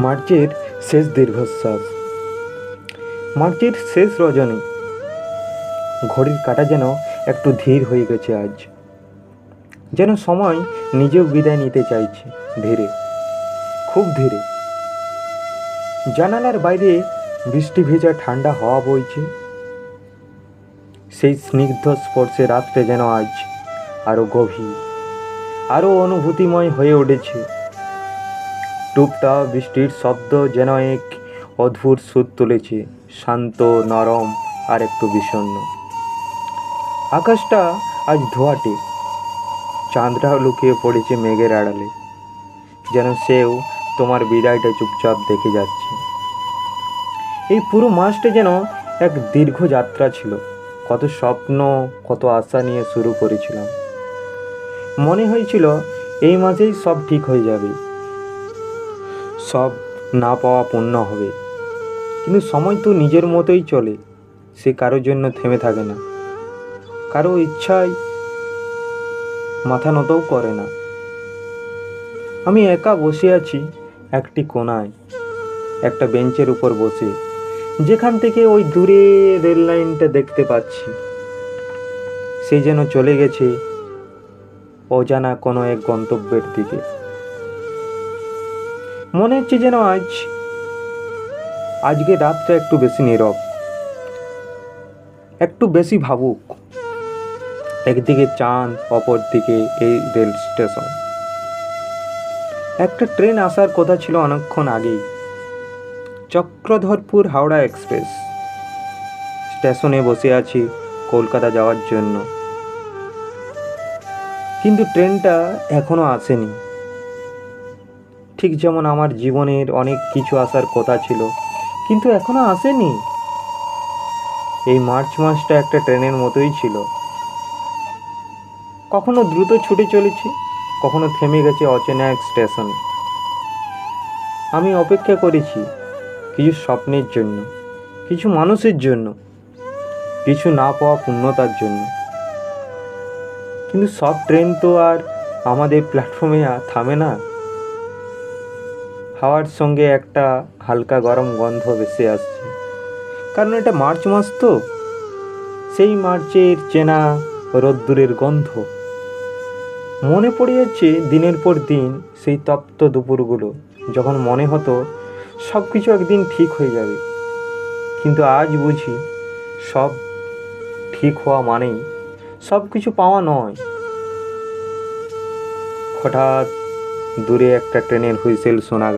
মার্চের শেষ দীর্ঘশ্বাস। মার্চের শেষ রজনী। ঘড়ির কাঁটা যেন একটু ধীর হয়ে গেছে আজ, যেন সময় নিজেও বিদায় নিতে চাইছে ধীরে, খুব ধীরে। জানালার বাইরে বৃষ্টি ভেজা ঠান্ডা হাওয়া বইছে, সেই স্নিগ্ধ স্পর্শে রাত্রে যেন আজ আরও গভীর, আরও অনুভূতিময় হয়ে উঠেছে। টুপটাপ বৃষ্টির শব্দ যেন এক অদ্ভুত সুর তুলেছে, শান্ত, নরম আর একটু বিষণ্ণ। আকাশটা আজ ধোঁয়াটে, চাঁদটা লুকিয়ে পড়েছে মেঘের আড়ালে, যেন সেও তোমার বিদায়টা চুপচাপ দেখে যাচ্ছে। এই পুরো মাসটা যেন এক দীর্ঘ যাত্রা ছিল, কত স্বপ্ন, কত আশা নিয়ে শুরু করেছিলাম। মনে হয়েছিল এই মাসেই সব ঠিক হয়ে যাবে, সব না পাওয়া পূর্ণ হবে। কিন্তু সময় তো নিজের মতোই চলে, সে কারোর জন্য থেমে থাকে না, কারো ইচ্ছায় মাথা নতও করে না। আমি একা বসে আছি একটি কোণায়, একটা বেঞ্চের উপর বসে, যেখান থেকে ওই দূরে রেল লাইনটা দেখতে পাচ্ছি। সে যেন চলে গেছে অজানা কোনো এক গন্তব্যের দিকে। মনে হচ্ছে যেন আজকে রাতটা একটু বেশি নীরব, একটু বেশি ভাবুক। একদিকে চাঁদ, অপর দিকে এই রেল স্টেশন। একটা ট্রেন আসার কথা ছিল অনেকক্ষণ আগেই, চক্রধরপুর হাওড়া এক্সপ্রেস। স্টেশনে বসে আছি কলকাতা যাওয়ার জন্য, কিন্তু ট্রেনটা এখনো আসেনি। ঠিক যেমন আমার জীবনের অনেক কিছু আসার কথা ছিল, কিন্তু এখনো আসেনি। এই মার্চ মাসটা একটা ট্রেনের মতোই ছিল, কখনো দ্রুত ছুটে চলেছে, কখনো থেমে গেছে অচেনা এক স্টেশনে। আমি অপেক্ষা করেছি কিছু স্বপ্নের জন্য, কিছু মানুষের জন্য, কিছু না পাওয়া পূর্ণতার জন্য। কিন্তু সব ট্রেন তো আর আমাদের প্ল্যাটফর্মে থামে না। হাওয়ার সঙ্গে একটা হালকা গরম গন্ধ ভেসে আসছে, কারণ এটা মার্চ মাস তো। সেই মার্চের চেনা রোদ্দুরের গন্ধ মনে পড়ে যাচ্ছে দিনের পর দিন, সেই তপ্ত দুপুরগুলো, যখন মনে হতো সব কিছু একদিন ঠিক হয়ে যাবে। কিন্তু আজ বুঝি সব ঠিক হওয়া মানেই সব কিছু পাওয়া নয়। হঠাৎ দূরে একটা ট্রেনের হুইসেল শোনা